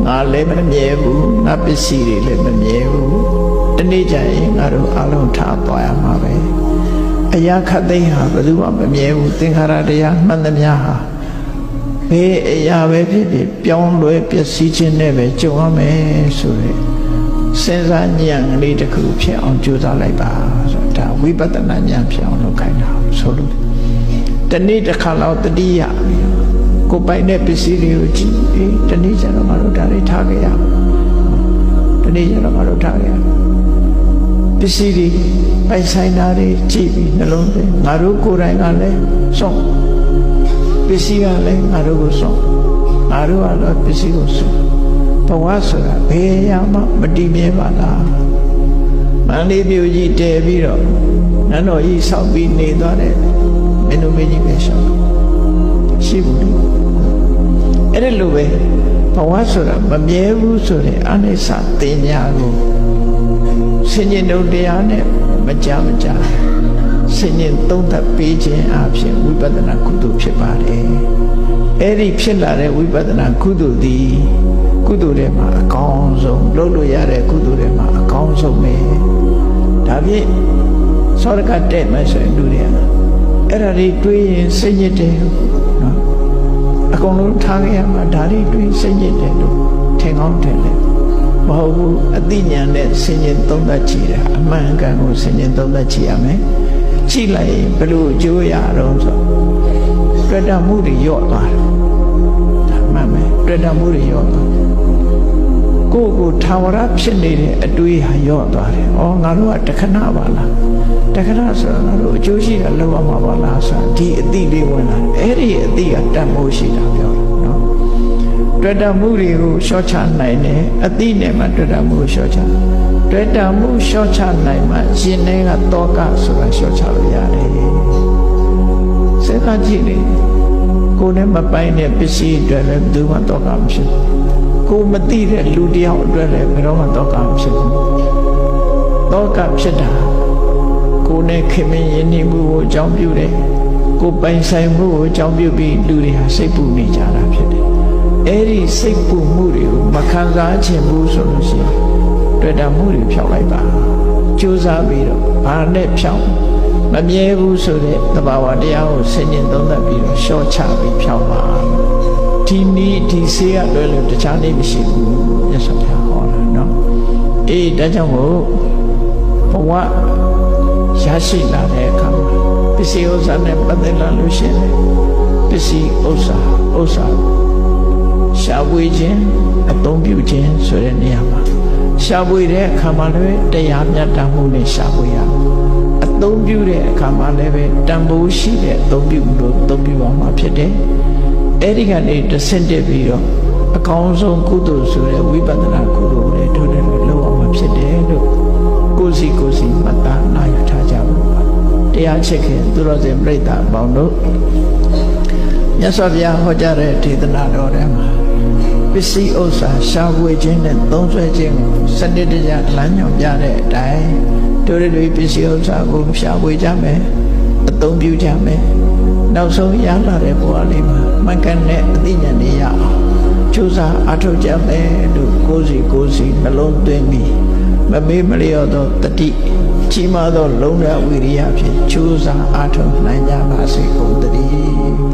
ငါလည်းမမြဲဘူးငါပစ္စည်းတွေလည်းမမြဲဘူးတနေ့ကျရင်ငါတို့အလုံးထားသွားရမှာပဲအရာခတ်သိမ်းဟာဘယ်သူမှမမြဲဘူးသင်္ခါရတရားမှန်သမျှဟာဘယ်အရာပဲဖြစ်ဖြစ်ပြောင်းလဲပျက်စီးခြင်းနဲ့ပဲကြုံရမယ်ဆိုရယ်စဉ်းစားဉာဏ်ကလေးတစ်ခုဖြစ်အောင်ကြိုးစားလိုက်ပါဆိုတာဒါဝိပဿနာဉာဏ်ဖြစ်အောင်လုပ်ခိုင်းတာဆိုလို့တနေ့တစ်ခါလောက်တတိယကိုပိုင်တဲ့ပစ္စည်းတွေကိုကြည့်တနေ့ကျတော့ငါတို့ဒါတွေထားကြရအောင်တနေ့ကျတော့ငါတို့ထားကြရအောင်ပစ္စည်းတွေပိုင်ဆိုင်တာတွေကြည့်ပြီးနှလုံးသွင်းငါတို့ကိုယ်တိုင်ကလည်းစွန့်ပစ္စည်းကလည်းငါတို့ကိုစွန့်ငါတို့ကတော့ပစ္စည်းကိုစွန့်ဘဝဆိုတာဘယ်အရာမှမတည်မြဲပါလားမန္တလေးမြို့ကြီးတည်ပြီးတော့နန်းတော်ကြီးဆောက်ပြီးနေသွားတဲ့မင်းတို့မင်းကြီးပဲရှောက်ရှိဘူးလေအဲ့ဒါလိုပဲဘဝဆိုတာမမြဲဘူးဆိုတဲ့အာနိစ္စတင်ညာကိုဆင်ញင်တို့တရားနဲ့မကြဆင်ញင်သုံးသပ်ပေးခြင်းအပြင်ဝိပဿနာကုသိုလ်ဖြစ်ပါတယ်အဲ့ဒီဖြစ်လာတဲ့ဝိပဿနာကုသိုလ်သည်ကုသိုလ်ထဲမှာအကောင်းဆုံးလုပ်လို့ရတဲ့ကုသိုလ်ထဲမှာအကောင်းဆုံးပဲဒါဖြင့်သောရကတဲ့မယ်ဆိုရင်လူတွေကအဲ့ဒါတွေတွေးရင်စိတ်ညစ်တယ်နော်အကုန်လုံးထားခဲ့ရမှာဒါတွေတွေးစိတ်ညစ်တယ်လို့ထင်ကောင်းတယ်လေမဟုတ်ဘူးအသိဉာဏ်နဲ့ဆင်ញင်သုံးသပ်ကြည့်တာအမှန်ကန်ကိုဆင်ញင်သုံးသပ်ကြည့်ရမယ်ကြည့်လိုက်ရင်ဘယ်လိုအကျိုးရတော့ဆိုတွေ့တာမှုတွေညော့သွားတယ်ဒါမှန်မယ်တွေ့တာမှုတွေညော့သွားကိုထာဝရဖြစ်နေတဲ့အတွေးဟာညော့သွားတယ်ဩငါတို့ကတခဏပါလားတခဏဆိုတော့ငါတို့အကျိုးရှိတာလောက်ရမှာပါလားဆိုဒီအတိလေးဝင်လာတယ်အဲ့ဒီအတိကတတ်မိုးရှိတာပြောတာနော်တွေ့တာမှုတွေကိုလျှော့ချနိုင်တယ်အတိနဲ့မှတွေ့တာမှုကိုလျှော့ချတွေ့တာမှုလျှော့ချနိုင်မှရှင်ထဲကတောကဆိုတာလျှော့ချလို့ရတယ်စေကကြည့်လေကိုယ်နဲ့မပိုင်တဲ့ပစ္စည်းအတွက်လည်းဘယ်သူမှတောကမဖြစ်ဘူးကိုမသိတဲ့လူတယောက်အတွက်လည်းဘယ်တော့မှတောကမဖြစ်ဘူးတောကဖြစ်တာကိုနဲ့ခင်မင်းရင်းနှီးမှုကိုအကြောင်းပြုတယ်ကိုပိုင်ဆိုင်မှုကိုအကြောင်းပြုပြီးလူတွေဟာစိတ်ပူနေကြတာဖြစ်တယ်အဲ့ဒီစိတ်ပူမှုတွေကိုမခံစားချင်ဘူးဆိုလို့ရှိရင်တွေ့တာမှုတွေဖြောက်လိုက်ပါကြိုးစားပြီးတော့ဘာနဲ့ဖြောက်မမြဲဘူးဆိုတဲ့သဘာဝတရားကိုဆင်ញင်သုံးသပ်ပြီးတော့ရှော့ချပြီးဖြောက်ပါဒီနည်းဒီဆေးရလွယ်လို့တခြားနည်းမရှိဘူးမြတ်စွာဘုရားဟောတာနော်အေးဒါကြောင့်မို့ဘဝရရှိလာတဲ့အခါမှာပစ္စည်းဥစ္စာနဲ့ပတ်သက်လာလို့ရှိရင်ပစ္စည်းဥစ္စာရှားပွေခြင်းအသုံးပြုခြင်းဆိုတဲ့နေရာမှာရှားပွေတဲ့အခါမှာလည်းတရားမြတ်တမ်းမှုနဲ့ရှားပွေရအသုံးပြုတဲ့အခါမှာလည်းပဲတန်ဖိုးရှိတဲ့အသုံးပြုလို့သုံးပြုအောင်မှာဖြစ်တယ်အဲ့ဒီကနေတဆင့်တက်ပြီးတော့အကောင်းဆုံးကုသိုလ်ဆိုတဲ့ဝိပဿနာကုသိုလ်တွေထိုးတယ်လို့လုပ်အောင်မှာဖြစ်တယ်လို့ကိုယ်စီမှတ်သားနိုင်ထားကြပါတရားချစ်ခင်သူတော်စင်ပြိဿအပေါင်းတို့မြတ်စွာဘုရားဟောကြားတဲ့ဒေသနာတော်ထဲမှာပစ္စည်းဥစ္စာရှားပွေခြင်းနဲ့သုံးစွဲခြင်းကိုစနစ်တကျလမ်းညွှန်ပြတဲ့အတိုင်းတို့တွေပစ္စည်းဥစ္စာကိုရှားပွေကြမယ်အသုံးပြုကြမယ်နောက်ဆုံးရလာတဲ့ဘဝလေးမှာမှန်ကန်တဲ့အသိဉာဏ်တွေရအောင်ကြိုးစားအားထုတ်ကြမယ်လို့ကိုယ်စီနှလုံးသွင်းပြီးမမေ့မလျော့သောတတိကြီးမားသောလုံလဝိရိယဖြင့်ကြိုးစားအားထုတ်နိုင်ကြပါစေကုန်သတည်း